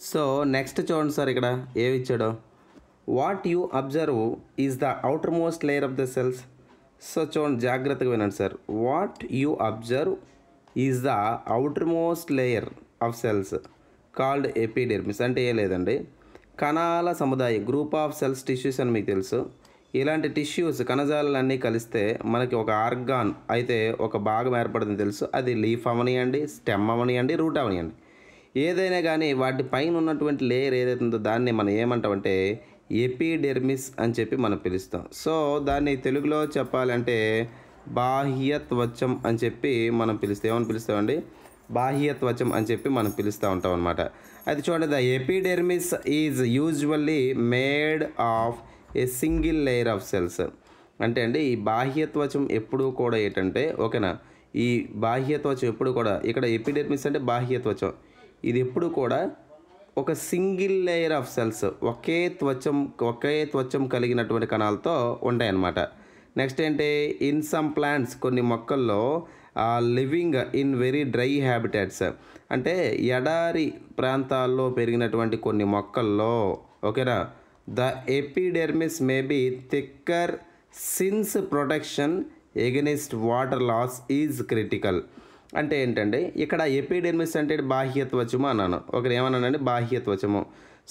So next చూడండి sir, ఇక్కడ ఏమి ఇచ్చాడో, what you observe is the outer most layer of the cells. So చూడండి, జాగ్రత్తగా వినండి sir. What you observe is the outer most layer of cells called epidermis. అంటే ఏ లేదండి, కణాల సముదాయం, గ్రూప్ ఆఫ్ సెల్స్ టిష్యూస్ అని మీకు తెలుసు. ఇలాంటి టిష్యూస్ కణజాలన్నీ కలిస్తే మనకి ఒక ఆర్గాన్ అయితే ఒక భాగం ఏర్పడుతుంది తెలుసు. అది లీఫ్ అవనియండి, స్టెమ్ అవనియండి, రూట్ అవనియండి, ఏదైనా కానీ వాటి పైన ఉన్నటువంటి లేయర్ ఏదైతే ఉందో దాన్ని మనం ఏమంటామంటే ఎపిడెర్మిస్ అని చెప్పి మనం పిలుస్తాం. సో దాన్ని తెలుగులో చెప్పాలంటే బాహ్య త్వచం అని చెప్పి మనం పిలుస్తాం. ఏమని పిలుస్తామండి? బాహ్య త్వచం అని చెప్పి మనం పిలుస్తూ ఉంటాం అనమాట. అది చూడండి, the epidermis is usually made of a single layer of cells. అంటే అండి, ఈ బాహ్య త్వచం ఎప్పుడూ కూడా ఏంటంటే, ఓకేనా, ఈ బాహ్య త్వచం ఎప్పుడు కూడా, ఇక్కడ ఎపిడెర్మిస్ అంటే బాహ్య త్వచం, ఇది ఎప్పుడు కూడా ఒక సింగిల్ లేయర్ ఆఫ్ సెల్స్, ఒకే త్వచం కలిగినటువంటి కణాలతో ఉంటాయన్నమాట. నెక్స్ట్ ఏంటి, ఇన్ సమ్ ప్లాంట్స్, కొన్ని మొక్కల్లో living in very dry habitats, అంటే ఎడారి ప్రాంతాల్లో పెరిగినటువంటి కొన్ని మొక్కల్లో, ఓకేనా, the epidermis may be thicker since protection against water loss is critical. అంటే ఏంటంటే, ఇక్కడ ఎపిడెర్మిస్ అంటే బాహ్య త్వచము అన్నాను, ఒకరు ఏమన్నానండి, బాహ్య త్వచము.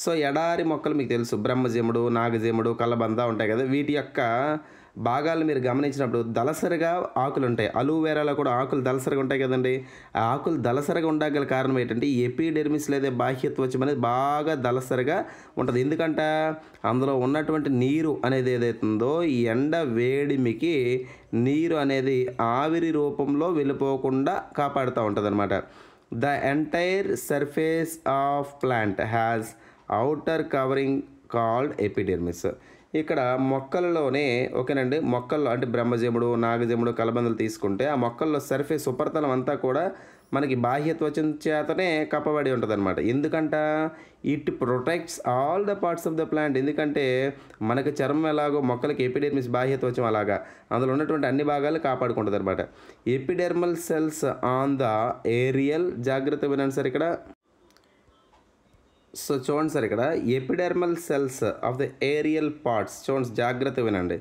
సో ఎడారి మొక్కలు మీకు తెలుసు, బ్రహ్మజెముడు, నాగజెముడు, కలబంద ఉంటాయి కదా, వీటి యొక్క భాగాలు మీరు గమనించినప్పుడు దళసరిగా ఆకులు ఉంటాయి. అలోవెరాలో కూడా ఆకులు దళసరిగా ఉంటాయి కదండి. ఆ ఆకులు దళసరిగా ఉండగల కారణం ఏంటంటే, ఈ ఎపిడెర్మిస్ లేదా బాహ్య త్వచం అనేది బాగా దళసరిగా ఉంటుంది. ఎందుకంట, అందులో ఉన్నటువంటి నీరు అనేది ఏదైతుందో, ఈ ఎండ వేడిమికి నీరు అనేది ఆవిరి రూపంలో వెళ్ళిపోకుండా కాపాడుతూ ఉంటుంది అనమాట. The entire surface of plant has outer covering called epidermis. ఇక్కడ మొక్కలలోనే, ఓకేనండి, మొక్కల్లో అంటే బ్రహ్మజెముడు, నాగజెముడు, కలబందలు తీసుకుంటే ఆ మొక్కల్లో సర్ఫేస్ ఉపరితలం అంతా కూడా మనకి బాహ్య త్వచం చేతనే కప్పబడి ఉంటుంది అనమాట. ఎందుకంట, it protects all the parts of the plant. ఎందుకంటే మనకి చర్మం ఎలాగో మొక్కలకి ఎపిడెర్మిస్ బాహ్య త్వచం అలాగా అందులో ఉన్నటువంటి అన్ని భాగాలు కాపాడుకుంటుంది అనమాట. Epidermal cells on the aerial, జాగ్రత్త వినండి సార్ ఇక్కడ. సో చూడండి సార్, ఇక్కడ epidermal cells of the aerial parts, చూడండి జాగ్రత్త వినండి.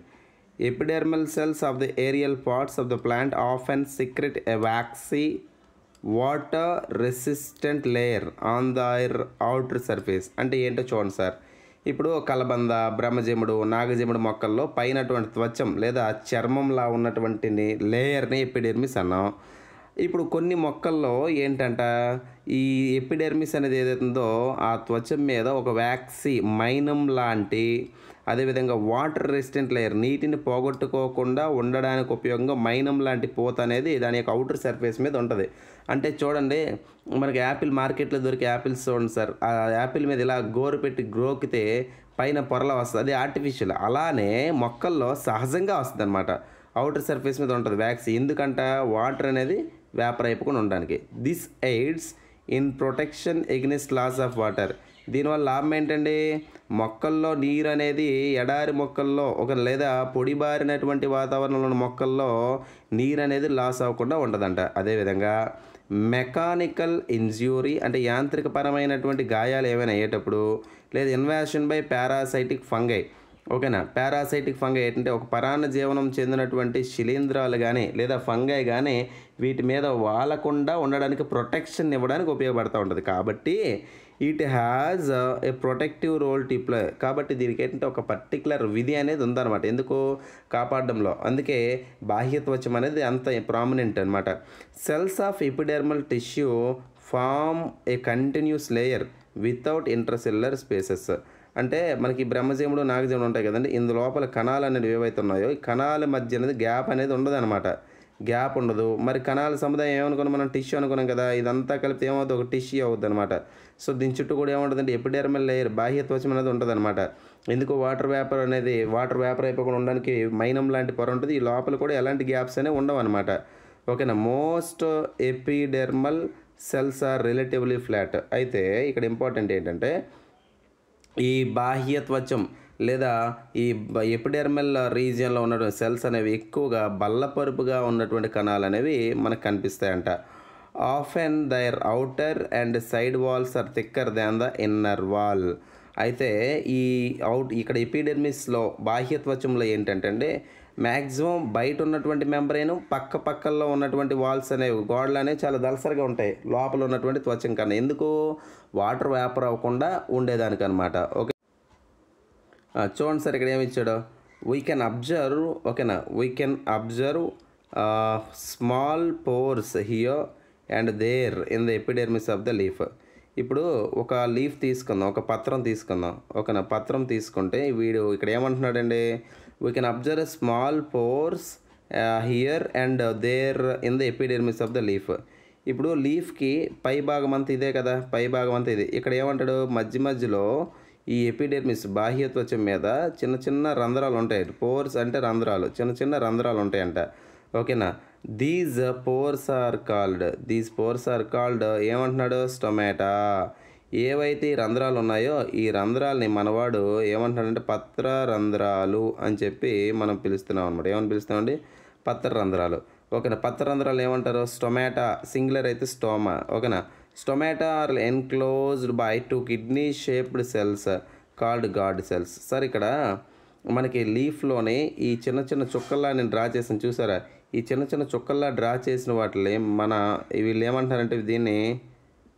Epidermal cells of the aerial parts of the plant often secrete a waxy water resistant layer on their outer surface. అంటే ఏంటో చూడండి సార్, ఇప్పుడు కలబంద, బ్రహ్మజెముడు, నాగజెముడు మొక్కల్లో పైనటువంటి త్వచం లేదా చర్మంలా ఉన్నటువంటి లేయర్ని ఎపిడెర్మిస్ అన్నాం. ఇప్పుడు కొన్ని మొక్కల్లో ఏంటంట, ఈ ఎపిడెర్మిస్ అనేది ఏదైతుందో ఆ త్వచం మీద ఒక వ్యాక్సీ మైనం లాంటి, అదేవిధంగా వాటర్ రెసిస్టెంట్ లేయర్, నీటిని పోగొట్టుకోకుండా ఉండడానికి ఉపయోగంగా మైనం లాంటి పూత అనేది దాని యొక్క అవుటర్ సర్ఫేస్ మీద ఉంటుంది. అంటే చూడండి, మనకి యాపిల్ మార్కెట్లో దొరికే యాపిల్స్ చూడండి సార్, ఆ యాపిల్ మీద ఇలా గోరు పెట్టి గ్రోకితే పైన పొరల వస్తుంది, అది ఆర్టిఫిషియల్. అలానే మొక్కల్లో సహజంగా వస్తుంది అనమాట, అవుటర్ సర్ఫేస్ మీద ఉంటుంది వ్యాక్సీ. ఎందుకంట, వాటర్ అనేది వేపర్ అయిపోకుండా ఉండడానికి. This aids in protection against loss of water. దీనివల్ల లాభం ఏంటండి, మొక్కల్లో నీరు అనేది ఎడారి మొక్కల్లో లేదా పొడిబారినటువంటి వాతావరణంలో ఉన్న మొక్కల్లో నీరు అనేది లాస్ అవ్వకుండా ఉండదంట. అదేవిధంగా మెకానికల్ ఇంజ్యూరీ, అంటే యాంత్రికపరమైనటువంటి గాయాలు ఏమైనా అయ్యేటప్పుడు, లేదా ఇన్వాషన్ బై పారాసైటిక్ ఫంగై, ఓకేనా, పారాసైటిక్ ఫంగై ఏంటంటే ఒక పరాన్న జీవనం చెందినటువంటి శిలీంధ్రాలు కానీ లేదా ఫంగై కానీ వీటి మీద వాలకుండా ఉండడానికి, ప్రొటెక్షన్ ఇవ్వడానికి ఉపయోగపడుతూ ఉంటుంది. కాబట్టి it has a protective role to play. కాబట్టి దీనికి ఏంటంటే ఒక పర్టికులర్ విధి అనేది ఉందన్నమాట, ఎందుకు కాపాడడంలో. అందుకే బాహ్య త్వచం అనేది అంత ప్రామినెంట్ అనమాట. Cells of epidermal tissue form a continuous layer without intercellular spaces. అంటే మనకి బ్రహ్మజెముడు, నాగజెముడు ఉంటాయి కదండి, ఇందు లోపల కణాలు అనేవి ఏవైతే ఉన్నాయో ఈ కణాల మధ్య అనేది గ్యాప్ అనేది ఉండదు అనమాట, గ్యాప్ ఉండదు. మరి కణాల సముదాయం ఏమనుకున్నాం మనం, టిష్యూ అనుకున్నాం కదా, ఇదంతా కలిపితే ఏమవుతుంది, ఒక టిష్యూ అవుతుంది అనమాట. సో దీని చుట్టూ కూడా ఏముంటుందంటే ఎపిడెర్మల్ లేయర్, బాహ్య త్వచం అనేది ఉంటుంది అనమాట. ఎందుకు, వాటర్ వేపర్ అయిపోకుండా ఉండడానికి మైనం లాంటి పొర ఉంటుంది. ఈ లోపల కూడా ఎలాంటి గ్యాప్స్ అనేవి ఉండవు అనమాట, ఓకేనా. Most epidermal cells are relatively flat. అయితే ఇక్కడ ఇంపార్టెంట్ ఏంటంటే, ఈ బాహ్య త్వచం లేదా ఈ ఎపిడెర్మల్ రీజియన్లో ఉన్నటువంటి సెల్స్ అనేవి ఎక్కువగా బల్లపరుపుగా ఉన్నటువంటి కణాలు అనేవి మనకు కనిపిస్తాయంట. Often their outer and side walls are thicker than the inner wall. అయితే ఇక్కడ ఎపిడెర్మిస్లో బాహ్య త్వచంలో ఏంటంటే అండి, మ్యాక్సిమం బయట ఉన్నటువంటి మెంబ్రేను పక్కల్లో ఉన్నటువంటి వాల్స్ అనేవి గోడలు అనేవి చాలా దళసరిగా ఉంటాయి లోపల ఉన్నటువంటి త్వచం కన్నా. ఎందుకు? వాటర్ వేపర్ అవ్వకుండా ఉండేదానికి అనమాట. ఓకే, చూడండి సార్ ఇక్కడ ఏమి ఇచ్చాడో. వీ కెన్ అబ్జర్వ్, ఓకేనా, we can observe small pores here and there in the epidermis of the leaf. ఇప్పుడు ఒక లీఫ్ తీసుకుందాం, ఒక పత్రం తీసుకుందాం, ఓకేనా. పత్రం తీసుకుంటే వీడు ఇక్కడ ఏమంటున్నాడండి, we can observe small pores here and there in the epidermis of the leaf. ఇప్పుడు లీఫ్కి పై భాగం అంతా ఇదే కదా, పై భాగం అంతా ఇది. ఇక్కడ ఏమంటాడు, మధ్యలో ఈ ఎపిడెర్మిస్ బాహ్య త్వచం మీద చిన్న రంధ్రాలు ఉంటాయి. పోర్స్ అంటే రంధ్రాలు, చిన్న రంధ్రాలు ఉంటాయంట, ఓకేనా. దీస్ పోర్స్ ఆర్ కాల్డ్ ఏమంటున్నాడు, స్టొమాటా. ఏవైతే ఈ రంధ్రాలు ఉన్నాయో ఈ రంధ్రాలని మనవాడు ఏమంటున్నాడంటే పత్ర రంధ్రాలు అని చెప్పి మనం పిలుస్తున్నాం అనమాట. ఏమని పిలుస్తామండి, పత్ర రంధ్రాలు, ఓకేనా. పత్ర రంధ్రాలు ఏమంటారు, స్టొమాటా, సింగులర్ అయితే స్టోమా, ఓకేనా. Stomata are enclosed by 2 kidney shaped cells called guard cells. Sir ఇక్కడ మనకి లీఫ్లోనే ఈ చిన్న చుక్కల్లా నేను డ్రా చేసాను చూసారా, ఈ చిన్న చుక్కల్లా డ్రా చేసిన వాటిని వీళ్ళు ఏమంటారంటే దీన్ని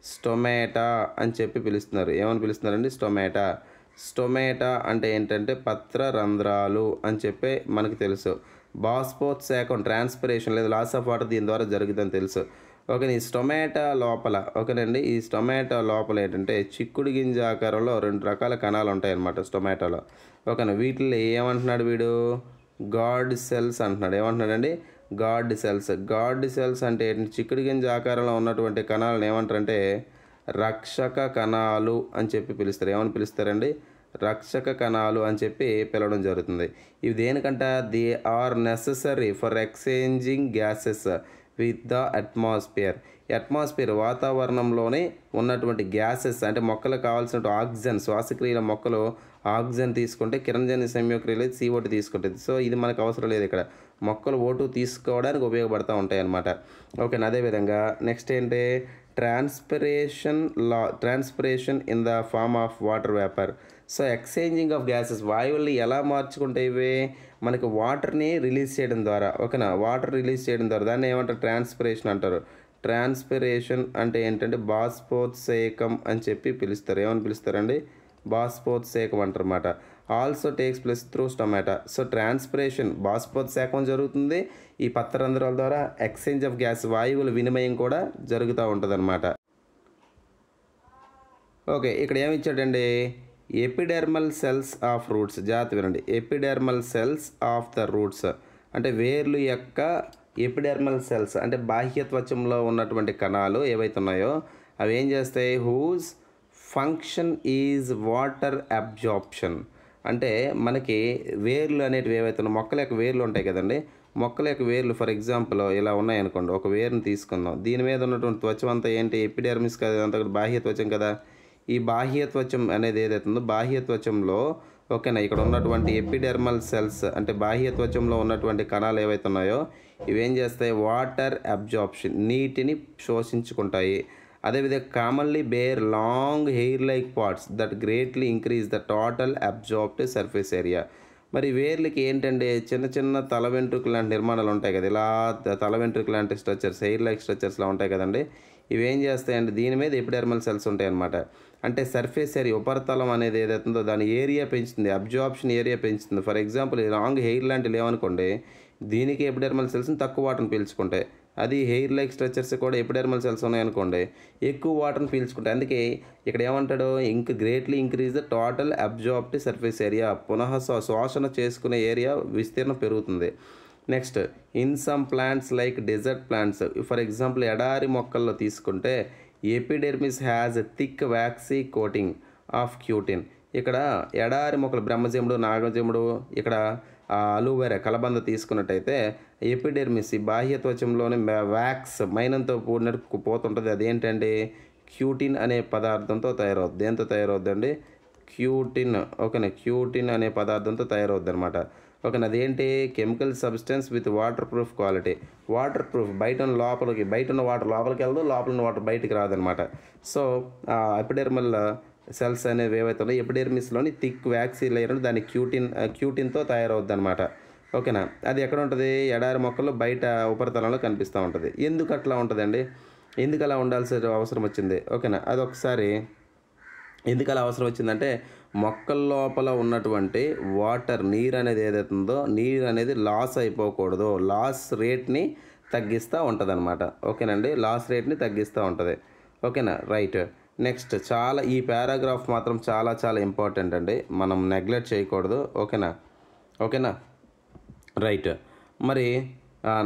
స్టొమాటా అని చెప్పి పిలుస్తున్నారు. ఏమని పిలుస్తున్నారండి, స్టొమాటా అంటే ఏంటంటే పత్ర రంధ్రాలు అని చెప్పి మనకు తెలుసు. బాస్పోత్సేకం ట్రాన్స్పిరేషన్ లేదా లాస్ ఆఫ్ వాటర్ దీని ద్వారా జరుగుతుందని తెలుసు. ఓకే, ఈ స్టొమాటా లోపల, ఓకేనండి, ఈ స్టొమాటో లోపల ఏంటంటే చిక్కుడు గింజ ఆకారంలో 2 రకాల కణాలు ఉంటాయన్నమాట స్టొమాటోలో, ఓకేనా. వీటిని ఏమంటున్నాడు వీడు, గాడ్ సెల్స్ అంటున్నాడు. ఏమంటున్నాడండి, గాడ్ సెల్స్ అంటే ఏంటి, చిక్కుడు గింజ ఆకారంలో ఉన్నటువంటి కణాలను ఏమంటారంటే రక్షక కణాలు అని చెప్పి పిలుస్తారు. ఏమని పిలుస్తారండి, రక్షక కణాలు అని చెప్పి పిలవడం జరుగుతుంది. ఇవి దేనికంట, they are necessary for exchanging gases with the atmosphere వాతావరణంలోనే ఉన్నటువంటి గ్యాసెస్ అంటే మొక్కలకు కావాల్సిన ఆక్సిజన్, శ్వాసక్రియల మొక్కలు ఆక్సిజన్ తీసుకుంటే కిరణజన్య సంయోగక్రియలు CO2 తీసుకుంటుంది. సో ఇది మనకు అవసరం లేదు, ఇక్కడ మొక్కలు O2 తీసుకోవడానికి ఉపయోగపడుతూ ఉంటాయి అన్నమాట, ఓకేనా. అదేవిధంగా నెక్స్ట్ ఏంటి, transpiration in the form of water vapour. So exchanging of gases, వాయువుల్ని ఎలా మార్చుకుంటే ఇవి మనకు వాటర్ని రిలీజ్ చేయడం ద్వారా, ఓకేనా. వాటర్ రిలీజ్ చేయడం ద్వారా దాన్ని ఏమంటారు, ట్రాన్స్పిరేషన్ అంటారు. ట్రాన్స్పిరేషన్ అంటే ఏంటంటే బాష్పోత్సేకం అని చెప్పి పిలుస్తారు. ఏమని పిలుస్తారండి, బాష్పోత్సేకం అంటారన్నమాట. Also takes place through stomata. So transpiration బాష్పోత్సేకం జరుగుతుంది, ఈ పత్రరంధ్రాల ద్వారా ఎక్స్చేంజ్ ఆఫ్ గ్యాస్ వాయువుల వినిమయం కూడా జరుగుతూ ఉంటుంది అనమాట. ఓకే, ఇక్కడ ఏమి ఇచ్చాడండి, ఎపిడెర్మల్ సెల్స్ ఆఫ్ రూట్స్. జాగ్రత్త వినండి, epidermal cells of the roots అంటే వేర్లు యొక్క ఎపిడెర్మల్ సెల్స్ అంటే బాహ్య త్వచంలో ఉన్నటువంటి కణాలు ఏవైతే ఉన్నాయో అవి ఏం చేస్తాయి, whose function is water absorption. అంటే మనకి వేర్లు అనేటివి ఏవైతే ఉన్నాయో మొక్కల యొక్క వేర్లు ఉంటాయి కదండి, మొక్కల యొక్క వేర్లు ఫర్ ఎగ్జాంపుల్ ఇలా ఉన్నాయనుకోండి, ఒక వేరుని తీసుకుందాం, దీని మీద ఉన్నటువంటి త్వచం అంతా ఏంటి, ఎపిడెర్మిస్ కదా, అంతా బాహ్య త్వచం కదా. ఈ బాహ్య త్వచం అనేది ఏదైతే ఉందో బాహ్య త్వచంలో, ఓకేనా, ఇక్కడ ఉన్నటువంటి ఎపిడెర్మల్ సెల్స్ అంటే బాహ్య త్వచంలో ఉన్నటువంటి కణాలు ఏవైతే ఉన్నాయో ఇవేం చేస్తాయి, వాటర్ అబ్జార్ప్షన్ నీటిని శోషించుకుంటాయి. అదేవిధంగా commonly bear long hair like parts that greatly increase the total absorbed surface area. మరి వేర్లకి ఏంటంటే చిన్న తల వెంట్రుకలు లాంటి నిర్మాణాలు ఉంటాయి కదా, ఇలా తల వెంట్రుకలు లాంటి స్ట్రక్చర్స్, హెయిర్ లైక్ స్ట్రక్చర్స్లా ఉంటాయి కదండి. ఇవేం చేస్తాయంటే దీని మీద ఎపిడెర్మల్ సెల్స్ ఉంటాయి అన్నమాట. అంటే సర్ఫేస్ ఏరియా ఉపరితలం అనేది ఏదైతుందో దాని ఏరియా పెంచుతుంది, అబ్జార్ప్షన్ ఏరియా పెంచుతుంది. ఫర్ ఎగ్జాంపుల్ లాంగ్ హెయిర్ లాంటివి లేవనుకోండి, దీనికి ఎపిడెర్మల్ సెల్స్ని తక్కువ వాటర్ని పీల్చుకుంటాయి. అది హెయిర్ లైక్ స్ట్రక్చర్స్ కూడా ఎపిడెర్మల్ సెల్స్ ఉన్నాయనుకోండి ఎక్కువ వాటర్ని పీల్చుకుంటాయి. అందుకే ఇక్కడ ఏమంటాడు, greatly increase the total absorbed surface area, శోషణ చేసుకునే ఏరియా విస్తీర్ణం పెరుగుతుంది. Next, in some plants like desert plants for example ఎడారి మొక్కల్లో తీసుకుంటే epidermis has a thick waxy coating of cutin. ఇక్కడ ఎడారి మొక్కలు బ్రహ్మజముడు, నాగజముడు, ఇక్కడ అలోవెరా, కలబంద తీసుకున్నట్టయితే ఎపిడెర్మిస్ ఈ బాహ్య త్వచంలోని వ్యాక్స్ మైనంతో కూడినట్టు పోతుంటుంది. అదేంటండి, క్యూటిన్ అనే పదార్థంతో తయారవుద్ది. దేంతో తయారవుద్దండి, క్యూటిన్, ఓకేనా, క్యూటిన్ అనే పదార్థంతో తయారవుద్ది అనమాట. ఓకేనా. అదేంటి chemical substance with water proof quality. Water proof బయట ఉన్న వాటర్ లోపలికి వెళ్దు, లోపల ఉన్న వాటర్ బయటికి రాదనమాట. సో ఎపిడెర్మల్ సెల్స్ అనేవి ఏవైతే ఉన్నాయో ఎపిడెర్మిస్లోని థిక్ వ్యాక్సీ లేయర్ దాని క్యూటిన్తో తయారవుద్ది అనమాట. ఓకేనా. అది ఎక్కడ ఉంటుంది, ఎడారి మొక్కలు బయట ఉపరితలంలో కనిపిస్తూ ఉంటుంది. ఎందుకు అట్లా ఉంటుందండి, ఎందుకు అలా ఉండాల్సిన అవసరం వచ్చింది? ఓకేనా. అదొకసారి ఎందుకు అలా అవసరం వచ్చిందంటే మొక్కల లోపల ఉన్నటువంటి వాటర్ నీరు అనేది ఏదైతుందో నీరు అనేది లాస్ అయిపోకూడదు, లాస్ రేట్ని తగ్గిస్తూ ఉంటుంది అనమాట. ఓకేనండి, లాస్ రేట్ని తగ్గిస్తూ ఉంటుంది. ఓకేనా, రైట్. నెక్స్ట్ ఈ పారాగ్రాఫ్ మాత్రం చాలా చాలా ఇంపార్టెంట్ అండి, మనం నెగ్లెక్ట్ చేయకూడదు. ఓకేనా రైట్. మరి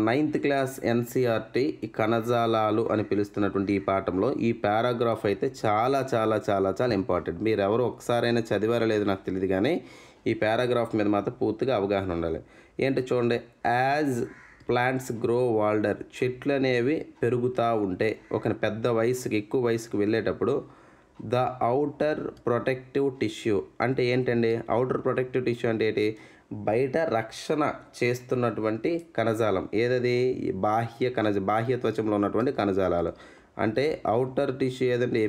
9th క్లాస్ ఎన్సీఆర్టీ కణజాలాలు అని పిలుస్తున్నటువంటి ఈ పాఠంలో ఈ పారాగ్రాఫ్ అయితే చాలా చాలా చాలా చాలా ఇంపార్టెంట్. మీరు ఎవరు ఒకసారైనా చదివారో లేదో నాకు తెలియదు, కానీ ఈ పారాగ్రాఫ్ మీద మాత్రం పూర్తిగా అవగాహన ఉండాలి. ఏంటి చూడండి, యాజ్ ప్లాంట్స్ గ్రో వాల్డర్, చెట్లు అనేవి పెరుగుతూ ఉంటే ఒక పెద్ద వయసుకి ఎక్కువ వయసుకు వెళ్ళేటప్పుడు ద ఔటర్ ప్రొటెక్టివ్ టిష్యూ అంటే ఏంటండి, ఔటర్ ప్రొటెక్టివ్ టిష్యూ అంటే ఏంటి, బయట రక్షణ చేస్తున్నటువంటి కణజాలం ఏదది, బాహ్య త్వచంలో ఉన్నటువంటి కణజాలాలు. అంటే ఔటర్ టిష్యూ ఏదండి,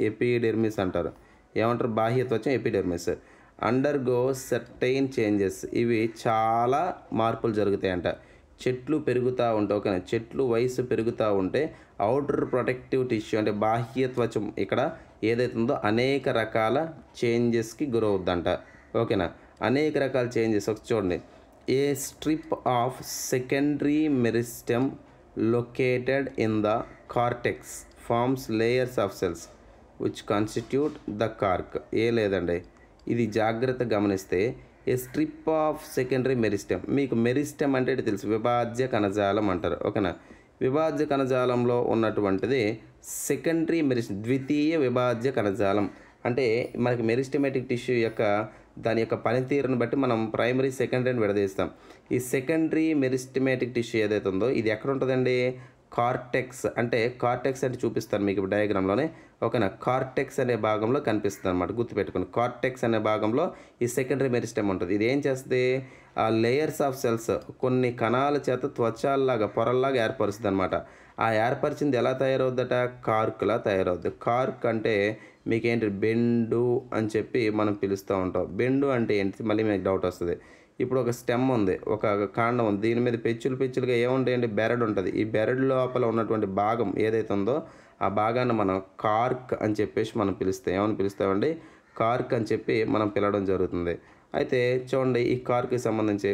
ఎపిడెర్మిస్ అంటారు. ఏమంటారు, బాహ్య త్వచం ఎపిడెర్మిస్. అండర్గో సర్టైన్ చేంజెస్, ఇవి చాలా మార్పులు జరుగుతాయంట. చెట్లు పెరుగుతూ ఉంటే, ఓకేనా, చెట్లు వయసు పెరుగుతూ ఉంటే ఔటర్ ప్రొటెక్టివ్ టిష్యూ అంటే బాహ్య త్వచం ఇక్కడ ఏదైతే ఉందో అనేక రకాల చేంజెస్కి గురవుద్దంట. ఓకేనా, అనేక రకాల చేంజెస్. ఒక చూడండి, a strip of secondary meristem located in the cortex forms layers of cells which constitute the cork. లేదండి, ఇది జాగ్రత్త గమనిస్తే a strip of secondary meristem, మీకు మెరిస్టెమ్ అంటే తెలుసు, విభాజ్య కణజాలం అంటారు. ఓకేనా, విభాజ్య కణజాలంలో ఉన్నటువంటిది సెకండరీ ద్వితీయ విభాజ్య కణజాలం. అంటే మనకి మెరిస్టెమేటిక్ టిష్యూ యొక్క దాని యొక్క పనితీరును బట్టి మనం ప్రైమరీ సెకండరీ అని విడదీస్తాం. ఈ సెకండరీ మెరిస్టెమేటిక్ టిష్యూ ఏదైతే ఉందో ఇది ఎక్కడ ఉంటుందండి, కార్టెక్స్ అంటే చూపిస్తాను మీకు డయాగ్రామ్లోనే. ఓకేనా, కార్టెక్స్ అనే భాగంలో కనిపిస్తుంది అనమాట, గుర్తుపెట్టుకోండి. కార్టెక్స్ అనే భాగంలో ఈ సెకండరీ మెరిస్టెమ్ ఉంటుంది. ఇది ఏం చేస్తుంది, ఆ లేయర్స్ ఆఫ్ సెల్స్ కొన్ని కణాల చేత త్వచాల్లాగా పొరల్లాగా ఏర్పరుస్తుంది అనమాట. ఆ ఏర్పరిచింది ఎలా తయారవుద్దట, కార్క్లా తయారవుద్ది. కార్క్ అంటే మీకేంటి, బెండు అని చెప్పి మనం పిలుస్తూ ఉంటాం. బెండు అంటే ఏంటి, మళ్ళీ మీకు డౌట్ వస్తుంది. ఇప్పుడు ఒక స్టెమ్ ఉంది, ఒక కాండం ఉంది, దీని మీద పెచ్చులుగా ఏముంటాయండి, బెరడు ఉంటుంది. ఈ బెరడు లోపల ఉన్నటువంటి భాగం ఏదైతే ఉందో ఆ భాగాన్ని మనం కార్క్ అని చెప్పేసి మనం ఏమని పిలుస్తామండి, కార్క్ అని చెప్పి మనం పిలవడం జరుగుతుంది. అయితే చూడండి, ఈ కార్క్కి సంబంధించి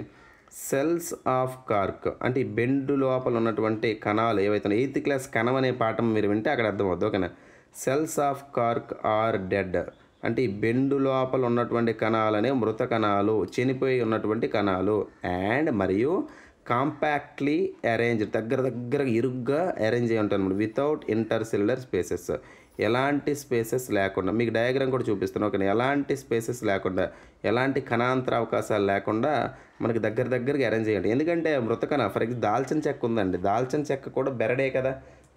సెల్స్ ఆఫ్ కార్క్ అంటే ఈ బెండు లోపల ఉన్నటువంటి కణాలు ఏవైతే 8th క్లాస్ కణం అనే పాఠం మీరు వింటే అక్కడ అర్థమవుతుంది. ఓకేనా, cells of cork are dead అంటే ఈ బెండు లోపల ఉన్నటువంటి కణాలనే మృత కణాలు, చనిపోయి ఉన్నటువంటి కణాలు. అండ్ మరియు కాంపాక్ట్లీ అరేంజ్, దగ్గర ఇరుగ్గా అరేంజ్ అయి ఉంటాయి అన్నమాట, వితౌట్ ఇంటర్సెల్యులర్ స్పేసెస్, ఎలాంటి స్పేసెస్ లేకుండా. మీకు డయాగ్రామ్ కూడా చూపిస్తున్నాను. ఓకే, ఎలాంటి స్పేసెస్ లేకుండా, ఎలాంటి కణాంతర అవకాశాలు లేకుండా మనకి దగ్గరగా అరేంజ్ చేయండి. ఎందుకంటే మృత కణ, ఫర్ ఎగ్జాంపుల్ దాల్చిన చెక్క ఉందండి, దాల్చిన చెక్క కూడా బెరడే కదా,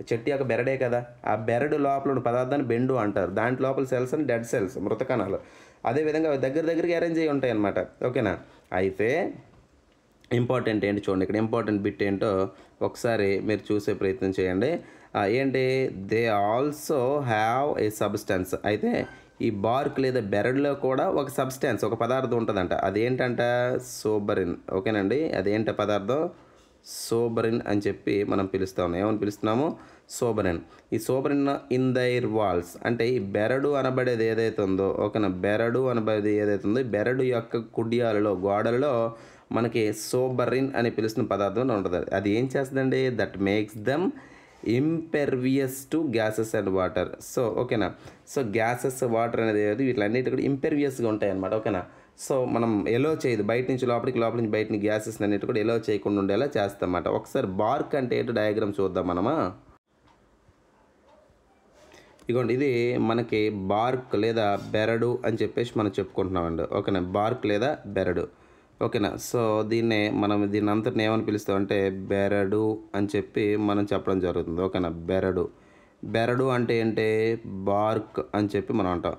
చెట్టు యొక్క బెరడే కదా. ఆ బెరడు లోపల ఉన్న పదార్థాన్ని బెండు అంటారు. దాంట్ లోపల సెల్స్ అని డెడ్ సెల్స్, మృత కణాలు. అదేవిధంగా దగ్గరగా అరేంజ్ అయ్యి ఉంటాయి అన్నమాట. ఓకేనా, అయితే ఇంపార్టెంట్ ఏంటి చూడండి, ఇక్కడ ఇంపార్టెంట్ బిట్ ఏంటో ఒకసారి మీరు చూసే ప్రయత్నం చేయండి. ఏంటి, they also have a substance. అయితే ఈ బార్క్ లేదా బెరడులో కూడా ఒక సబ్స్టెన్స్, ఒక పదార్థం ఉంటుందంట. అదేంటంట, సోబరిన్. ఓకేనండి, అదేంట పదార్థం, సోబరిన్ అని చెప్పి మనం పిలుస్తాం. ఏమని పిలుస్తున్నాము, సోబరిన్. ఈ సోబరిన్ ఇన్ దైర్ వాల్స్ అంటే ఈ బెరడు అనబడేది ఏదైతే ఉందో, ఓకేనా, బెరడు అనబడేది ఏదైతే ఉందో బెరడు యొక్క కుడ్యాలలో, గోడలలో మనకి సోబరిన్ అని పిలుస్తున్న పదార్థం ఉంటుంది. అది ఏం చేస్తుందండి, that makes them impervious to gases and water. So ఓకేనా, సో గ్యాసెస్, వాటర్ అనేది వీటిలన్నిటి కూడా ఇంపెర్వియస్గా ఉంటాయి అన్నమాట. ఓకేనా, సో మనం ఎలో చేయదు, బయట నుంచి లోపలికి, లోపల నుంచి బయట గ్యాసెస్ అన్నిటి కూడా ఎలో చేయకుండా ఉండేలా చేస్తామన్నమాట. ఒకసారి బార్క్ అంటే ఏంటో డయాగ్రామ్ చూద్దాం మనమా. ఇదిగోండి, ఇది మనకి బార్క్ లేదా బెరడు అని చెప్పేసి మనం చెప్పుకుంటున్నామండి. ఓకేనా, బార్క్ లేదా బెరడు. ఓకేనా, సో దీన్ని అంతటిని ఏమని పిలుస్తామంటే బెరడు అని చెప్పి మనం చెప్పడం జరుగుతుంది. ఓకేనా, బెరడు అంటే ఏంటి, బార్క్ అని చెప్పి మనం అంటాం.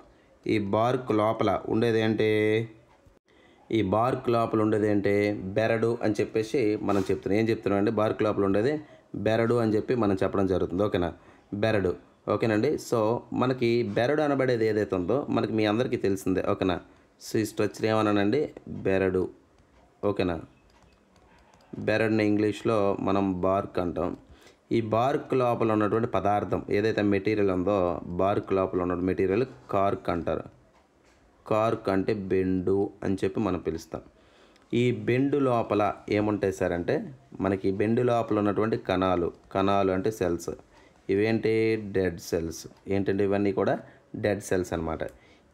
ఈ బార్క్ లోపల ఉండేది ఏంటి, ఈ బార్క్ లోపల ఉండేది ఏంటి, బెరడు అని చెప్పేసి మనం చెప్తున్నాం. ఏం చెప్తున్నాం అండి, బార్క్ లోపల ఉండేది బెరడు అని చెప్పి మనం చెప్పడం జరుగుతుంది. ఓకేనా, బెరడు. ఓకేనండి. సో మనకి బెరడు అనబడేది ఏదైతే ఉందో మనకి మీ అందరికీ తెలిసిందే. ఓకేనా. సో ఈ స్ట్రక్చర్ ఏమన్నానండి, బెరడు. ఓకేనా, బెరడుని ఇంగ్లీష్లో మనం బార్క్ అంటాం. ఈ బార్క్ లోపల ఉన్నటువంటి పదార్థం ఏదైతే మెటీరియల్ ఉందో, బార్క్ లోపల ఉన్న మెటీరియల్ కార్క్ అంటారు. కార్క్ అంటే బెండు అని చెప్పి మనం పిలుస్తాం. ఈ బెండు లోపల ఏముంటాయి సార్ అంటే, మనకి బెండు లోపల ఉన్నటువంటి కణాలు అంటే సెల్స్. ఇవేంటి, డెడ్ సెల్స్. ఏంటంటే ఇవన్నీ కూడా డెడ్ సెల్స్ అనమాట.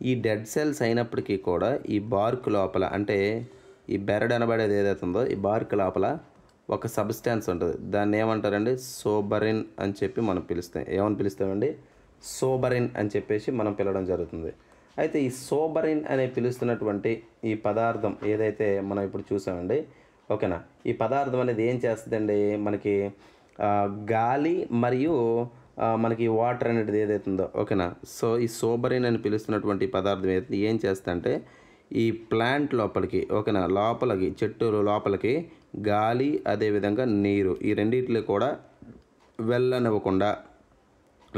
ఈ డెడ్ సెల్స్ అయినప్పటికీ కూడా ఈ బార్క్ లోపల, అంటే ఈ బెరడు అనబడేది ఏదైతే ఉందో ఈ బార్క్ లోపల ఒక సబ్స్టాన్స్ ఉంటుంది. దాన్ని ఏమంటారండి, సోబరిన్ అని చెప్పి మనం పిలుస్తాం. ఏమని పిలుస్తామండి, సోబరిన్ అని చెప్పేసి మనం పిలవడం జరుగుతుంది. అయితే ఈ సోబరిన్ అనే పిలుస్తున్నటువంటి ఈ పదార్థం ఏదైతే మనం ఇప్పుడు చూసామండి, ఓకేనా, ఈ పదార్థం అనేది ఏం చేస్తుందండి, మనకి గాలి మరియు మనకి వాటర్ అనేది ఏదైతే ఉందో, ఓకేనా. సో ఈ సోబరిన్ అని పిలుస్తున్నటువంటి పదార్థం ఏం చేస్తుందంటే ఈ ప్లాంట్ లోపలికి, ఓకేనా, లోపలికి చెట్టు లోపలికి గాలి అదేవిధంగా నీరు ఈ రెండింటిలో కూడా వెళ్ళనివ్వకుండా,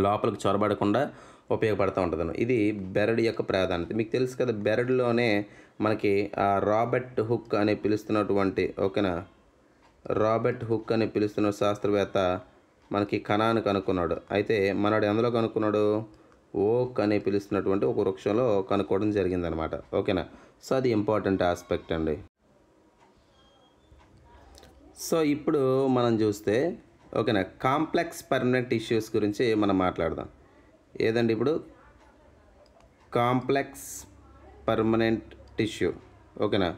లోపలికి చొరబడకుండా ఉపయోగపడుతూ ఉంటుంది. ఇది బెరడు యొక్క ప్రాధాన్యత. మీకు తెలుసు కదా, బెరడులోనే మనకి రాబర్ట్ హుక్ అని పిలుస్తున్నటువంటి, ఓకేనా, రాబర్ట్ హుక్ అని పిలుస్తున్న శాస్త్రవేత్త మనకి కణాన్ని కనుక్కున్నాడు. అయితే మనడు ఎందులో కనుక్కున్నాడు, ఓక్ అని పిలుస్తున్నటువంటి ఒక వృక్షంలో కనుక్కోవడం జరిగిందనమాట. ఓకేనా. సో అది ఇంపార్టెంట్ ఆస్పెక్ట్ అండి. సో ఇప్పుడు మనం చూస్తే, ఓకేనా, కాంప్లెక్స్ పర్మనెంట్ టిష్యూస్ గురించి మనం మాట్లాడదాం. ఏదండి ఇప్పుడు కాంప్లెక్స్ పర్మనెంట్ టిష్యూ, ఓకేనా.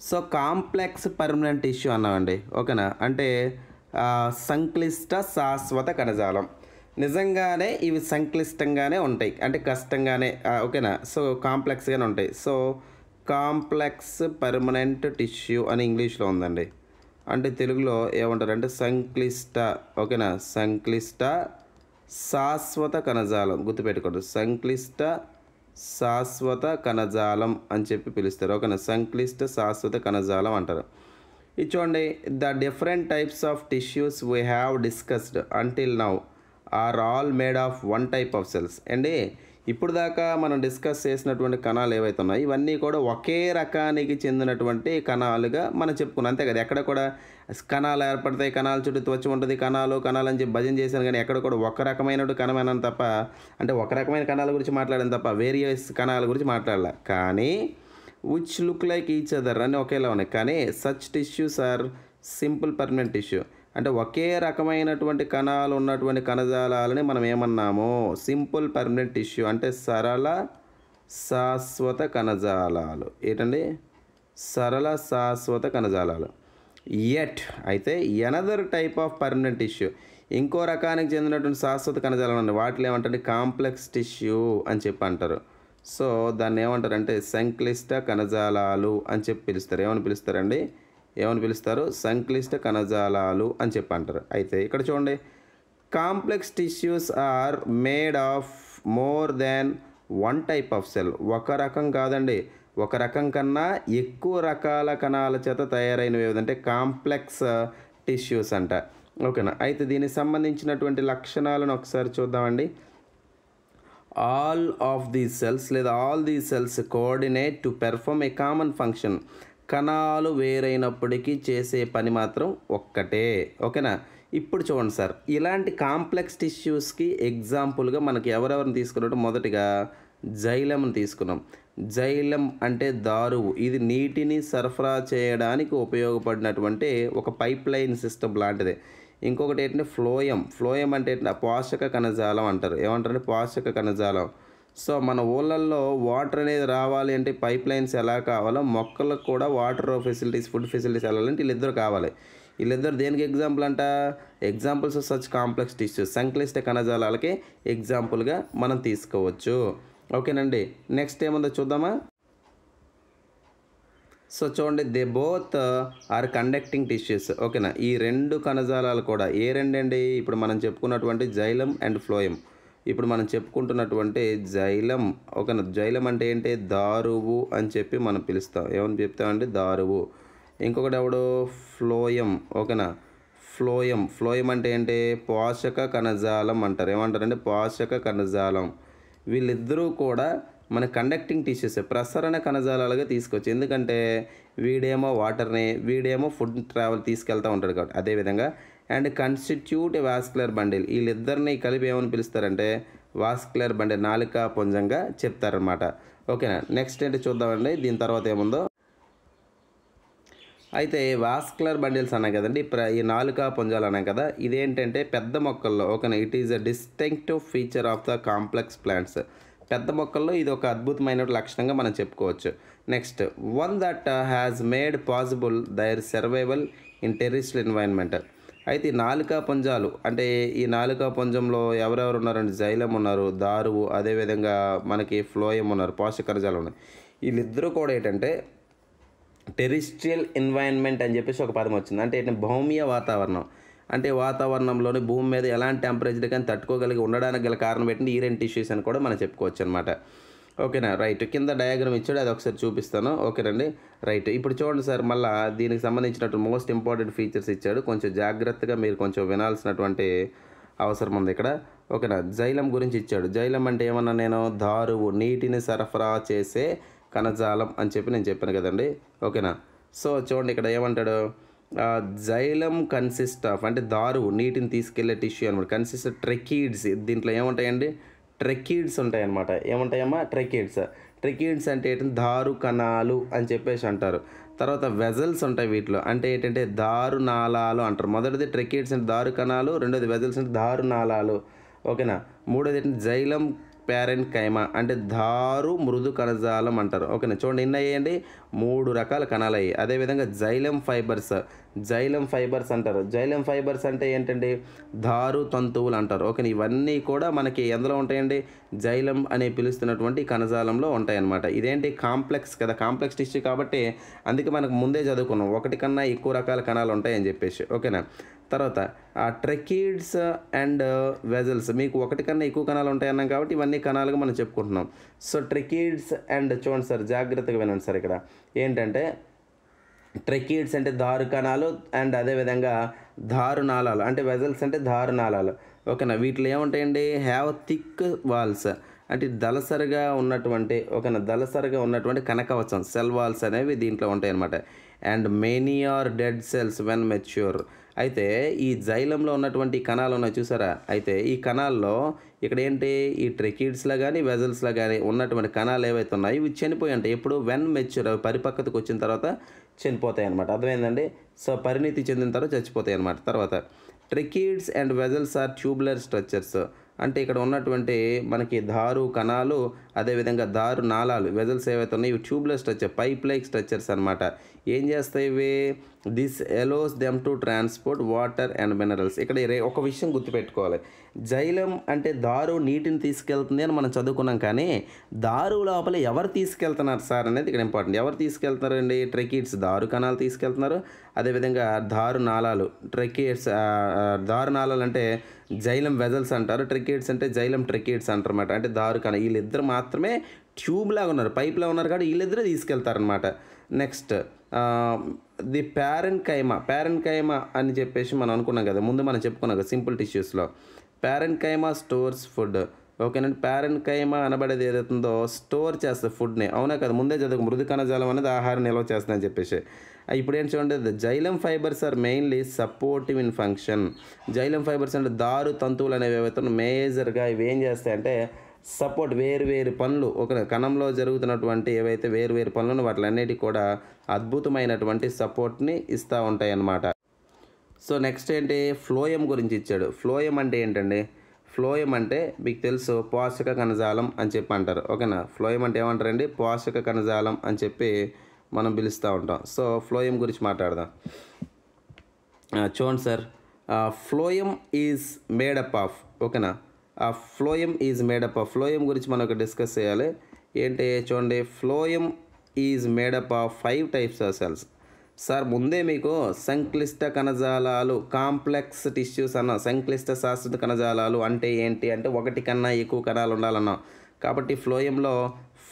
సో కాంప్లెక్స్ పర్మనెంట్ టిష్యూ అన్నామండి, ఓకేనా. అంటే సంక్లిష్ట శాశ్వత కణజాలం. నిజంగానే ఇవి సంక్లిష్టంగానే ఉంటాయి, అంటే కష్టంగానే, ఓకేనా. సో కాంప్లెక్స్గానే ఉంటాయి. సో కాంప్లెక్స్ పర్మనెంట్ టిష్యూ అని ఇంగ్లీష్లో ఉందండి. అంటే తెలుగులో ఏమంటారంటే సంక్లిష్ట, ఓకేనా, సంక్లిష్ట శాశ్వత కణజాలం. గుర్తుపెట్టుకోండి, సంక్లిష్ట శాశ్వత కణజాలం అని చెప్పి పిలుస్తారు. ఓకేనా, సంక్లిష్ట శాశ్వత కణజాలం అంటారు. ఇది చూడండి, the different types of tissues we have discussed until now are all made of one type of cells. అండి ఇప్పుడు దాకా మనం డిస్కస్ చేసినటువంటి కణాలు ఏవైతే ఉన్నాయో ఇవన్నీ కూడా ఒకే రకానికి చెందినటువంటి కణాలుగా మనం చెప్పుకున్నాం, అంతే కదా. ఎక్కడ కూడా కణాలు ఏర్పడతాయి, కణాల చుట్టూ త్వచ ఉంటుంది, కణాలు అని చెప్పి భజన చేశాను, కానీ ఎక్కడ కూడా ఒక రకమైన కణమైనా తప్ప, అంటే ఒక రకమైన కణాల గురించి మాట్లాడాను తప్ప వేరియస్ కణాల గురించి మాట్లాడాల. కానీ which look like each other అని ఒకేలా ఉన్నాయి. కానీ such tissues are simple permanent tissue. అంటే ఒకే రకమైనటువంటి కణాలు ఉన్నటువంటి కణజాలాలని మనం ఏమన్నాము, సింపుల్ పర్మనెంట్ టిష్యూ, అంటే సరళ శాశ్వత కణజాలాలు. ఏంటండి, సరళ శాశ్వత కణజాలాలు. ఎట్ అయితే another type of permanent tissue, ఇంకో రకానికి చెందినటువంటి శాశ్వత కణజాలాలు ఉన్నాయి. వాటిలో ఏమంటారు, కాంప్లెక్స్ టిష్యూ అని చెప్పి అంటారు. సో దాన్ని ఏమంటారంటే సంక్లిష్ట కణజాలాలు అని చెప్పి పిలుస్తారు. ఏమని పిలుస్తారండి, ఏమని పిలుస్తారు, సంక్లిష్ట కణజాలాలు అని చెప్పి అంటారు. అయితే ఇక్కడ చూడండి, complex tissues are made of more than one type of cell. ఒక రకం కాదండి, ఒక రకం కన్నా ఎక్కువ రకాల కణాల చేత తయారైనవి ఏదంటే కాంప్లెక్స్ టిష్యూస్ అంట. ఓకేనా. అయితే దీనికి సంబంధించినటువంటి లక్షణాలను ఒకసారి చూద్దామండి. ఆల్ ఆఫ్ దీస్ సెల్స్ లేదా all these cells coordinate to perform a common function. కణాలు వేరైనప్పటికీ చేసే పని మాత్రం ఒక్కటే. ఓకేనా. ఇప్పుడు చూడండి సార్, ఇలాంటి కాంప్లెక్స్ టిష్యూస్కి ఎగ్జాంపుల్గా మనకి ఎవరెవరిని తీసుకున్నట్టు, మొదటిగా జైలంని తీసుకున్నాం. జైలం అంటే దారువు. ఇది నీటిని సరఫరా చేయడానికి ఉపయోగపడినటువంటి ఒక పైప్ లైన్ సిస్టమ్ లాంటిదే. ఇంకొకటి ఏంటంటే ఫ్లోయం. ఫ్లోయం అంటే ఏంటంటే పోషక కణజాలం అంటారు. ఏమంటారంటే పోషక కణజాలం. సో మన ఊళ్ళల్లో వాటర్ అనేది రావాలి అంటే పైప్ లైన్స్ ఎలా కావాలో మొక్కలకు కూడా వాటర్ ఫెసిలిటీస్, ఫుడ్ ఫెసిలిటీస్ వెళ్ళాలంటే వీళ్ళిద్దరు కావాలి. వీళ్ళిద్దరు దేనికి ఎగ్జాంపుల్ అంట, examples of such complex tissues, సంక్లిష్ట కణజాలాలకి ఎగ్జాంపుల్గా మనం తీసుకోవచ్చు. ఓకేనండి. నెక్స్ట్ ఏముందో చూద్దామా. సో చూడండి, they both are conducting tissues. ఓకేనా. ఈ రెండు కణజాలాలు కూడా ఏ రెండండి, ఇప్పుడు మనం చెప్పుకున్నటువంటి జైలం అండ్ ఫ్లోయం, ఇప్పుడు మనం చెప్పుకుంటున్నటువంటి జైలం. ఓకేనా, జైలం అంటే ఏంటి? దారువు అని చెప్పి మనం పిలుస్తాం. ఏమని చెప్తామంటే దారువు. ఇంకొకటి ఎవడు? ఫ్లోయం. ఓకేనా, ఫ్లోయం అంటే ఏంటి? పోషక కణజాలం అంటారు. ఏమంటారంటే పోషక కణజాలం. వీళ్ళిద్దరూ కూడా మన కండక్టింగ్ టిష్యూస్, ప్రసరణ కణజాలాలుగా తీసుకోవచ్చు. ఎందుకంటే వీడేమో వాటర్ని, వీడేమో ఫుడ్ ట్రావెల్ తీసుకెళ్తూ ఉంటాడు కాబట్టి. అదేవిధంగా అండ్ కన్స్టిట్యూట్ వాస్కులర్ బండిల్. వీళ్ళిద్దరిని కలిపి ఏమని పిలుస్తారంటే వాస్కులర్ బండిల్, నాలుక పుంజంగా చెప్తారనమాట. ఓకేనా, నెక్స్ట్ ఏంటి చూద్దామండి దీని తర్వాత ఏముందో. అయితే వాస్కులర్ బండిల్స్ అన్నాం కదండి, ఈ నాలుక పుంజాలు అన్నాం కదా, ఇదేంటంటే పెద్ద మొక్కల్లో. ఓకేనా, it is a distinctive feature of the complex plants. పెద్ద మొక్కల్లో ఇది ఒక అద్భుతమైన లక్షణంగా మనం చెప్పుకోవచ్చు. Next, one that has made possible their survival in terrestrial environment. అయితే ఈ నాలుక పుంజాలు అంటే ఈ నాలుక పుంజంలో ఎవరెవరు ఉన్నారంటే జైలం ఉన్నారు, దారువు, అదేవిధంగా మనకి ఫ్లోయం ఉన్నారు, పోషకరజాలు ఉన్నాయి. వీళ్ళిద్దరూ కూడా ఏంటంటే టెరిస్ట్రియల్ ఎన్వైరన్మెంట్ అని చెప్పేసి ఒక పదం వచ్చింది. అంటే ఏంటంటే భౌమ్య వాతావరణం. అంటే వాతావరణంలోని భూమి మీద ఎలాంటి టెంపరేచర్ కానీ తట్టుకోగలిగి ఉండడానికి గల కారణం ఏంటంటే ఈ రెండు టిష్యూస్ అని కూడా మనం చెప్పుకోవచ్చు అనమాట. ఓకేనా, రైట్. కింద డయాగ్రామ్ ఇచ్చాడు, అది ఒకసారి చూపిస్తాను. ఓకేనండి, రైట్. ఇప్పుడు చూడండి సార్, మళ్ళీ దీనికి సంబంధించినట్టు మోస్ట్ ఇంపార్టెంట్ ఫీచర్స్ ఇచ్చాడు. కొంచెం జాగ్రత్తగా మీరు కొంచెం వినాల్సినటువంటి అవసరం ఉంది ఇక్కడ. ఓకేనా, జైలం గురించి ఇచ్చాడు. జైలం అంటే ఏమన్నా నేను? దారువు, నీటిని సరఫరా చేసే కణజాలం అని చెప్పి నేను చెప్పాను కదండి. ఓకేనా, సో చూడండి ఇక్కడ ఏమంటాడు? జైలం కన్సిస్ట్ ఆఫ్, అంటే దారువు నీటిని తీసుకెళ్లే టిష్యూ అనమాట. కన్సిస్ట్ ట్రెకీడ్స్. దీంట్లో ఏముంటాయండి? ట్రెకీడ్స్ ఉంటాయన్నమాట. ఏముంటాయమ్మా? ట్రెకీడ్స్ అంటే ఏంటంటే దారు కణాలు అని చెప్పేసి అంటారు. తర్వాత వెజల్స్ ఉంటాయి వీటిలో. అంటే ఏంటంటే దారు నాళాలు అంటారు. మొదటిది ట్రెకీడ్స్ అంటే దారు కణాలు, రెండోది వెజల్స్ అంటే దారు నాళాలు. ఓకేనా, మూడోది ఏంటంటే జైలం ప్యారెన్కైమా అంటే దారు మృదు కణజాలం అంటారు. ఓకేనా, చూడండి ఎన్ని అయ్యాయండి? 3 రకాల కణాలు అయ్యాయి. అదేవిధంగా జైలం ఫైబర్స్ అంటారు. జైలం ఫైబర్స్ అంటే ఏంటండి? దారు తంతువులు అంటారు. ఓకేనా, ఇవన్నీ కూడా మనకి ఎందులో ఉంటాయండి? జైలం అని పిలుస్తున్నటువంటి కణజాలంలో ఉంటాయన్నమాట. ఇదేంటి? కాంప్లెక్స్ కదా, కాంప్లెక్స్ టిష్యూ కాబట్టి అందుకే మనకు ముందే చదువుకున్నాం ఒకటి కన్నా ఎక్కువ రకాల కణాలు ఉంటాయని చెప్పేసి. ఓకేనా, తర్వాత ట్రెకీడ్స్ అండ్ వెజల్స్, మీకు ఒకటి కన్నా ఎక్కువ కణాలు ఉంటాయన్నాం కాబట్టి ఇవన్నీ కణాలుగా మనం చెప్పుకుంటున్నాం. సో ట్రెకీడ్స్ అండ్ చూడండి సార్, జాగ్రత్తగా వినండి సార్. ఇక్కడ ఏంటంటే ట్రెకీడ్స్ అంటే దారు కణాలు అండ్ అదేవిధంగా దారు నాళాలు అంటే వెజల్స్ అంటే దారు నాళాలు. ఓకేనా, వీటిలో ఏముంటాయండి? హ్యావ్ థిక్ వాల్స్ అంటే దళసరిగా ఉన్నటువంటి కనకవచం, సెల్ వాల్స్ అనేవి దీంట్లో ఉంటాయి అన్నమాట. And many are dead cells when mature. అయితే ఈ జైలంలో ఉన్నటువంటి కణాలు ఉన్నాయి చూసారా? అయితే ఈ కణాల్లో ఇక్కడ ఏంటి? ఈ ట్రెకీడ్స్లో కానీ వెజల్స్లో కానీ ఉన్నటువంటి కణాలు ఏవైతే ఉన్నాయో ఇవి చనిపోయి ఉంటాయి. ఎప్పుడు? వెన్ మెచ్యూర్, అవి పరిపక్వతకు వచ్చిన తర్వాత చనిపోతాయి అన్నమాట. అర్థమైందండి? సో పరిణితి చెందిన తర్వాత చచ్చిపోతాయి అన్నమాట. తర్వాత tracheids and vessels are tubular structures అంటే ఇక్కడ ఉన్నటువంటి మనకి దారు కణాలు, అదేవిధంగా దారు నాళాలు, వెజల్స్ ఏవైతే ఉన్నాయో ఇవి tubular structure, pipe like structures అనమాట. ఏం చేస్తాయి ఇవి? This ఎలోస్ them to transport water and minerals. ఇక్కడ ఒక విషయం గుర్తుపెట్టుకోవాలి. జైలం అంటే దారు నీటిని తీసుకెళ్తుంది అని మనం చదువుకున్నాం, కానీ దారు లోపల ఎవరు తీసుకెళ్తున్నారు సార్ అనేది ఇక్కడ ఇంపార్టెంట్. ఎవరు తీసుకెళ్తున్నారండి? ట్రెకీడ్స్ దారు కణాలు తీసుకెళ్తున్నారు. అదేవిధంగా దారు నాళాలు దారు నాళాలు అంటే జైలం వెజల్స్ అంటారు. ట్రెకీడ్స్ అంటే జైలం ట్రెకీడ్స్ అంటారు అనమాట. అంటే దారు కణ వీళ్ళిద్దరు మాత్రమే ట్యూబ్ లాగా ఉన్నారు, పైప్లా ఉన్నారు కాబట్టి వీళ్ళిద్దరే తీసుకెళ్తారనమాట. నెక్స్ట్ ది ప్యారెన్కైమా అని చెప్పేసి మనం అనుకున్నాం కదా, ముందు మనం చెప్పుకున్నాం కదా సింపుల్ టిష్యూస్లో. Parenchyma stores food. ఓకేనండి, ప్యారెన్కైమా అనబడేది ఏదైతుందో స్టోర్ చేస్తుంది ఫుడ్ని. అవునా కదా, ముందే చదువు మృదు కణజాలం అనేది ఆహారం నిల్వ చేస్తుందని చెప్పేసి. ఇప్పుడు ఏం చూడండి, the xylem fibres are mainly supportive in function. Xylem fibres అంటే దారు తంతువులు అనేవి ఏవైతే మేజర్గా ఇవి ఏం చేస్తాయంటే సపోర్ట్, వేరు పనులు, ఒక కణంలో జరుగుతున్నటువంటి ఏవైతే వేరు పనులను వాటిలన్నిటికీ కూడా అద్భుతమైనటువంటి సపోర్ట్ని ఇస్తూ ఉంటాయి అన్నమాట. సో నెక్స్ట్ ఏంటి? ఫ్లోయం గురించి ఇచ్చాడు. ఫ్లోయం అంటే ఏంటండి? ఫ్లోయం అంటే మీకు తెలుసు పోషక కణజాలం అని చెప్పి అంటారు. ఓకేనా, ఫ్లోయం అంటే ఏమంటారండి? పోషక కణజాలం అని చెప్పి మనం పిలుస్తూ ఉంటాం. సో ఫ్లోయం గురించి మాట్లాడదాం. చూడండి sir, phloem is made up of. ఓకేనా, phloem is made up of. Phloem గురించి మనం డిస్కస్ చేయాలి. ఏంటి చూడండి, phloem is made up of 5 types of cells. Sir ముందే మీకు సంక్లిష్ట కణజాలాలు కాంప్లెక్స్ టిష్యూస్ అన్నాం. సంక్లిష్ట శాశ్వత కణజాలాలు అంటే ఏంటి అంటే ఒకటి కన్నా ఎక్కువ కణాలు ఉండాలన్నాం. కాబట్టి ఫ్లోయంలో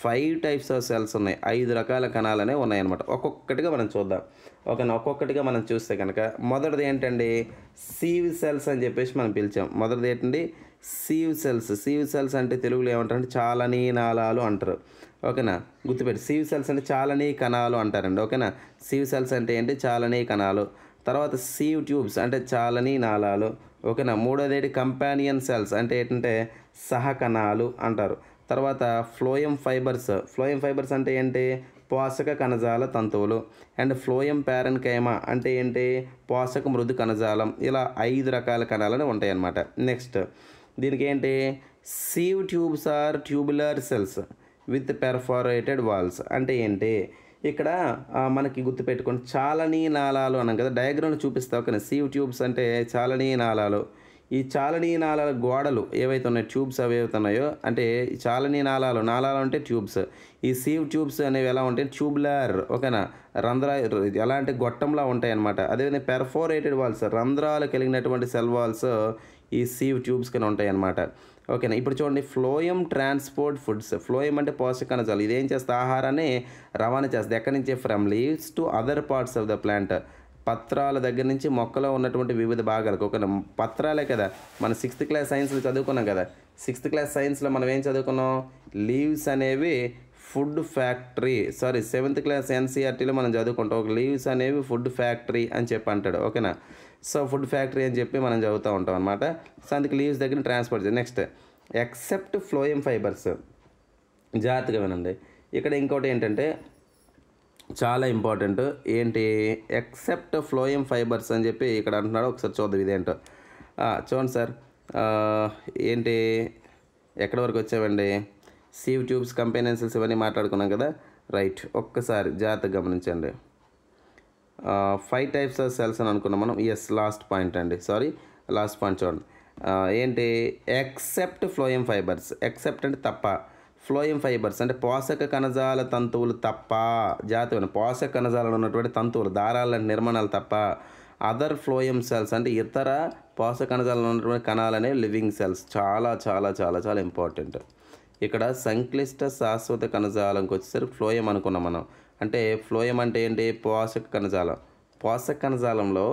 5 టైప్స్ ఆఫ్ సెల్స్ ఉన్నాయి. 5 రకాల కణాలనే ఉన్నాయన్నమాట. ఒక్కొక్కటిగా మనం చూద్దాం. ఓకేనా, ఒక్కొక్కటిగా మనం చూస్తే కనుక మొదటిది ఏంటండి సీవ్ సెల్స్ అని చెప్పేసి మనం పిలిచాం. మొదటిది ఏంటండి సీవ్ సెల్స్. సీవ్ సెల్స్ అంటే తెలుగులో ఏమంటారంటే చాలని నాళాలు అంటారు. ఓకేనా, గుర్తుపెట్టి సీవ్ సెల్స్ అంటే చాలని కణాలు అంటారండి. ఓకేనా, సీవ్ సెల్స్ అంటే ఏంటి చాలని కణాలు. తర్వాత సీవ్ ట్యూబ్స్ అంటే చాలని నాళాలు. ఓకేనా, మూడోది ఏంటి కంపానియన్ సెల్స్ అంటే ఏంటంటే సహకణాలు అంటారు. తర్వాత ఫ్లోయం ఫైబర్స్. ఫ్లోయం ఫైబర్స్ అంటే ఏంటి పోషక కణజాల తంతువులు. అండ్ ఫ్లోయం ప్యారెన్కైమా అంటే ఏంటి పోషక మృదు కణజాలం. ఇలా 5 రకాల కణాలను ఉంటాయి అన్నమాట. నెక్స్ట్ దీనికి ఏంటి sieve tubes are tubular cells with perforated walls అంటే ఏంటి ఇక్కడ మనకి గుర్తుపెట్టుకోండి చాలని నాళాలు అన్నాం కదా, డయాగ్రామ్లో చూపిస్తావు కానీ సీవ్ ట్యూబ్స్ అంటే చాలని నాళాలు. ఈ చాలని నాళాల గోడలు ఏవైతే ఉన్నాయో ట్యూబ్స్ అవి ఏవైతే ఉన్నాయో అంటే ఈ చాలని నాళాలు అంటే ట్యూబ్స్. ఈ సీవ్ ట్యూబ్స్ అనేవి ఎలా ఉంటాయి ట్యూబులర్. ఓకేనా, ఎలా అంటే గొట్టంలా ఉంటాయి అన్నమాట. అదేవిధంగా పెర్ఫోరేటెడ్ వాల్స్ రంధ్రాలు కలిగినటువంటి సెల్ వాల్స్ ఈ సీవ్ ట్యూబ్స్ కింద ఉంటాయి అన్నమాట. ఓకేనా, ఇప్పుడు చూడండి ఫ్లోయం ట్రాన్స్పోర్ట్ ఫుడ్స్. ఫ్లోయం అంటే పోషక కణజాలు. ఇదేం చేస్తే ఆహారాన్ని రవాణా చేస్తుంది. ఎక్కడి నుంచి from leaves to other parts of the plant. పత్రాల దగ్గర నుంచి మొక్కలో ఉన్నటువంటి వివిధ భాగాలకు. ఒక పత్రాలే కదా మన 6th క్లాస్ సైన్స్లో చదువుకున్నాం కదా. 6th క్లాస్ సైన్స్లో మనం ఏం చదువుకున్నాం లీవ్స్ అనేవి ఫుడ్ ఫ్యాక్టరీ. 7th క్లాస్ ఎన్సీఆర్టీలో మనం చదువుకుంటాం ఒక లీవ్స్ అనేవి ఫుడ్ ఫ్యాక్టరీ అని చెప్పి అంటాడు. ఓకేనా, సో ఫుడ్ ఫ్యాక్టరీ అని చెప్పి మనం చదువుతూ ఉంటాం అనమాట. సో అందుకు లీవ్స్ దగ్గర ట్రాన్స్పోర్ట్ చేయాలి. Next except phloem fibres. జాగ్రత్తగా వినండి. ఇక్కడ ఇంకోటి ఏంటంటే చాలా ఇంపార్టెంట్ ఏంటి ఎక్సెప్ట్ ఫ్లోయం ఫైబర్స్ అని చెప్పి ఇక్కడ అంటున్నాడు. ఒకసారి చూద్దాం ఇదేంటో. చూడండి సార్ ఏంటి ఎక్కడి వరకు వచ్చామండి సీవ్ ట్యూబ్స్ కంపానియన్ సెల్స్ ఇవన్నీ మాట్లాడుకున్నాం కదా. రైట్, ఒక్కసారి జాగ్రత్తగా గమనించండి. 5 టైప్స్ ఆఫ్ సెల్స్ అని అనుకున్నాం మనం. లాస్ట్ పాయింట్ అండి, లాస్ట్ పాయింట్ చూడండి. ఏంటి ఎక్సెప్ట్ ఫ్లోయం ఫైబర్స్. ఎక్సెప్ట్ అంటే తప్ప, ఫ్లోయం ఫైబర్స్ అంటే పోషక కణజాల తంతువులు తప్ప. జాగ్రత్తగా పోషక కణజాలలో ఉన్నటువంటి తంతువులు దారాల నిర్మాణాలు తప్ప. అదర్ ఫ్లోయం సెల్స్ అంటే ఇతర పోషక కణజాలలో ఉన్నటువంటి కణాలు అనేవి లివింగ్ సెల్స్. చాలా చాలా చాలా చాలా ఇంపార్టెంట్. ఇక్కడ సంక్లిష్ట శాశ్వత కణజాలంకి వచ్చేసరికి ఫ్లోయం అనుకున్నాం మనం. అంటే ఫ్లోయం అంటే ఏంటి పోషక కణజాలం. పోషక కణజాలంలో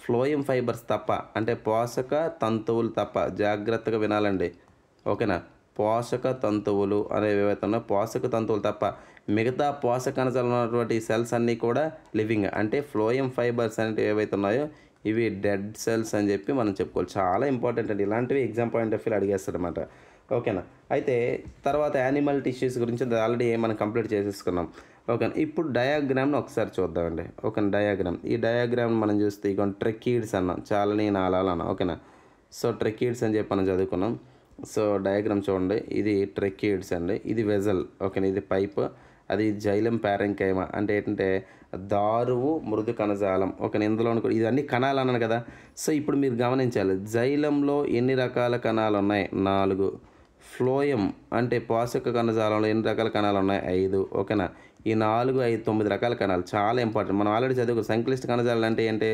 ఫ్లోయం ఫైబర్స్ తప్ప అంటే పోషక తంతువులు తప్ప. జాగ్రత్తగా వినాలండి. ఓకేనా, పోషక తంతువులు అనేవి ఏవైతే ఉన్నాయో పోషక తంతువులు తప్ప మిగతా పోషక కణజాలంలో ఉన్నటువంటి సెల్స్ అన్నీ కూడా లివింగ్. అంటే ఫ్లోయం ఫైబర్స్ అనేవి ఏవైతే ఉన్నాయో ఇవి డెడ్ సెల్స్ అని చెప్పి మనం చెప్పుకోవాలి. చాలా ఇంపార్టెంట్ అండి, ఇలాంటివి ఎగ్జామ్ పాయింట్ ఆఫ్ వ్యూ అడిగేస్తారనమాట. ఓకేనా, అయితే తర్వాత యానిమల్ టిష్యూస్ గురించి ఆల్రెడీ మనం కంప్లీట్ చేసేసుకున్నాం. ఓకేనా, ఇప్పుడు డయాగ్రామ్ని ఒకసారి చూద్దామండి. Okay, diagram. ఈ డయాగ్రామ్ మనం చూస్తే ఇక ట్రెకీడ్స్ అన్నాం, చాలని నాళాలు అన్నాం. ఓకేనా, సో ట్రెకీడ్స్ అని చెప్పి మనం చదువుకున్నాం. సో డయాగ్రామ్ చూడండి, ఇది ట్రెకీడ్స్ అండి, ఇది వెజల్. ఓకేనా, ఇది పైప్, అది జైలం ప్యారెంకైమా అంటే ఏంటంటే దారువు మృదు కణజాలం. ఓకేనా, ఇందులో ఇది అన్ని కణాలు అన్నాను కదా. సో ఇప్పుడు మీరు గమనించాలి జైలంలో ఎన్ని రకాల కణాలు ఉన్నాయి 4. ఫ్లోయం అంటే పోషక కణజాలంలో ఎన్ని రకాల కణాలు ఉన్నాయి 5. ఓకేనా, ఈ 4, 5, 9 రకాల కణాలు చాలా ఇంపార్టెంట్. మనం ఆల్రెడీ చదువుకు సంక్లిష్ట కణజాలం అంటే ఏంటి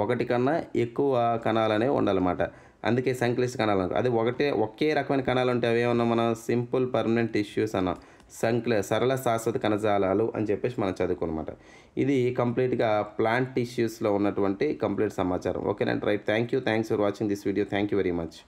ఒకటి కన్నా ఎక్కువ కణాలు అనేవి ఉండాలన్నమాట. అందుకే సంక్లిష్ట కణాలు అది ఒకే రకమైన కణాలు ఉంటే అవి ఏమన్నా మనం సింపుల్ పర్మనెంట్ టిష్యూస్ అన్నాం. సరళ శాశ్వత కణజాలాలు అని చెప్పేసి మనం చదువుకోనమాట. ఇది కంప్లీట్గా ప్లాంట్ టిష్యూస్లో ఉన్నటువంటి కంప్లీట్ సమాచారం. ఓకేనండి, right. Thanks for watching this video. Thank you very much.